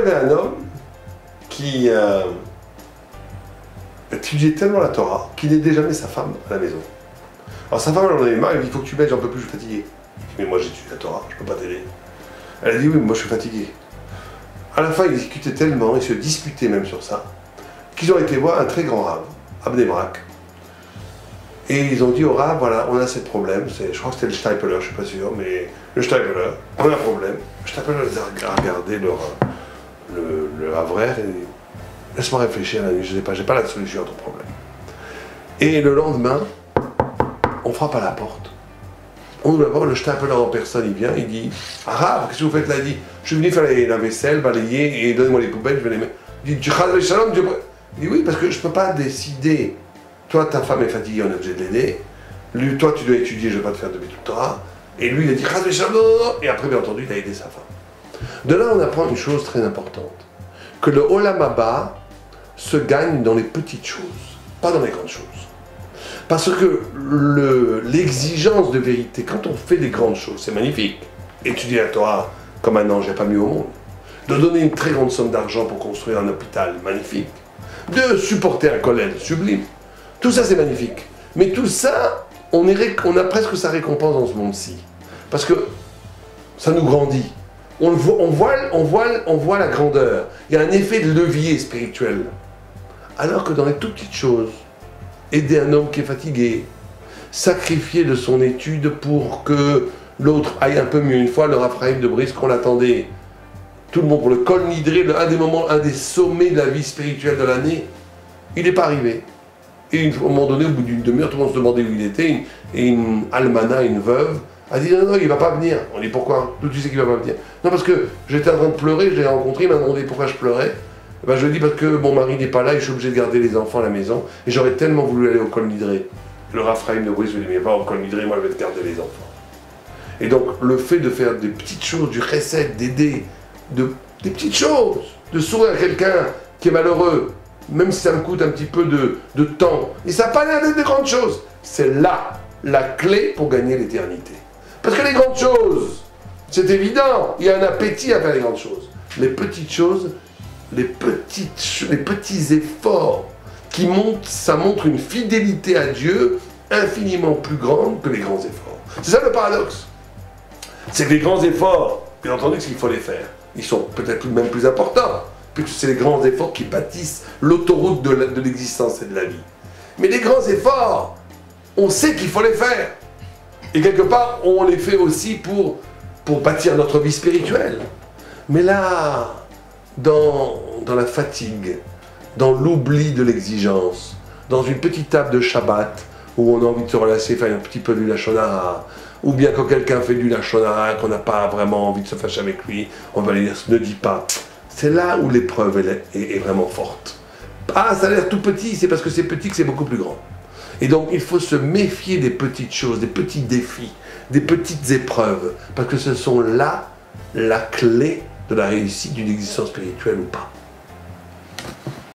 avait un homme qui étudiait tellement la Torah qu'il n'aidait jamais sa femme à la maison. Alors sa femme, elle en avait marre, elle lui dit, il faut que tu m'aides, j'en peux plus, je suis fatigué. Il dit, mais moi j'étudie la Torah, je peux pas t'aider. Elle a dit, oui, mais moi je suis fatigué. À la fin, ils discutaient tellement, ils se disputaient même sur ça, qu'ils ont été voir un très grand rave, à Bnei Brak. Et ils ont dit au rave, voilà, on a ce problème, je crois que c'était le Steipeler, je ne suis pas sûr, mais le Steipeler, on a un problème. Le Steipeler les a regardé le Havraire et dit, laisse-moi réfléchir la nuit, je ne sais pas, j'ai pas la solution à ton problème. Et le lendemain, on frappe à la porte. On ouvre la porte, le Steipeler en personne, il vient, il dit, ah rave, qu'est-ce que vous faites là? Il dit, je suis venu faire la vaisselle, balayer, et donnez-moi les poubelles, je vais les mettre. Il dit, Shalom, Dieu. Il dit, oui, parce que je ne peux pas décider. Toi, ta femme est fatiguée, on est obligé de l'aider. Lui, toi, tu dois étudier, je ne vais pas te faire de bêtises Torah. Et lui, il a dit, et après, bien entendu, il a aidé sa femme. De là, on apprend une chose très importante. Que le Olam Haba se gagne dans les petites choses, pas dans les grandes choses. Parce que l'exigence de vérité, quand on fait des grandes choses, c'est magnifique. Étudier la Torah comme un ange, il n'y a pas mieux au monde. De donner une très grande somme d'argent pour construire un hôpital, magnifique. De supporter un collègue, sublime. Tout ça, c'est magnifique. Mais tout ça, on a presque sa récompense dans ce monde-ci. Parce que ça nous grandit. On voit la grandeur. Il y a un effet de levier spirituel. Alors que dans les toutes petites choses, aider un homme qui est fatigué, sacrifier de son étude pour que l'autre aille un peu mieux. Une fois, le Raphaël de Brice, qu'on l'attendait, tout le monde pour le Kol Nidré, un des sommets de la vie spirituelle de l'année, il n'est pas arrivé. Et à un moment donné, au bout d'une demi-heure, tout le monde se demandait où il était, et une almana, une veuve, a dit non, il ne va pas venir. On dit pourquoi? D'où tu sais qu'il ne va pas venir? Non, parce que j'étais en train de pleurer, je l'ai rencontré, il m'a demandé pourquoi je pleurais. Et ben, je lui ai dit parce que mon mari n'est pas là et je suis obligé de garder les enfants à la maison, et j'aurais tellement voulu aller au Kol Nidré. Le Raphaël de Brice lui dit mais va au Kol Nidré, moi je vais te garder les enfants. Et donc, le fait de faire des petites choses, du chesed, d'aider, des petites choses, de sourire à quelqu'un qui est malheureux, même si ça me coûte un petit peu de temps, et ça n'a pas l'air d'être de grandes choses, c'est là la clé pour gagner l'éternité. Parce que les grandes choses, c'est évident, il y a un appétit à faire les grandes choses. Les petites choses, les petits efforts qui montrent, ça montre une fidélité à Dieu infiniment plus grande que les grands efforts. C'est ça le paradoxe. C'est que les grands efforts, bien entendu, qu'il faut les faire. Ils sont peut-être même plus importants, puisque c'est les grands efforts qui bâtissent l'autoroute de l'existence et de la vie. Mais les grands efforts, on sait qu'il faut les faire. Et quelque part, on les fait aussi pour bâtir notre vie spirituelle. Mais là, dans la fatigue, dans l'oubli de l'exigence, dans une petite table de Shabbat, où on a envie de se relâcher, faire un petit peu du Lachon Hara, ou bien quand quelqu'un fait du Lachon Hara, qu'on n'a pas vraiment envie de se fâcher avec lui, on va lui dire « ne dis pas ». C'est là où l'épreuve est vraiment forte. Ah, ça a l'air tout petit, c'est parce que c'est petit que c'est beaucoup plus grand. Et donc, il faut se méfier des petites choses, des petits défis, des petites épreuves, parce que ce sont là la clé de la réussite d'une existence spirituelle ou pas.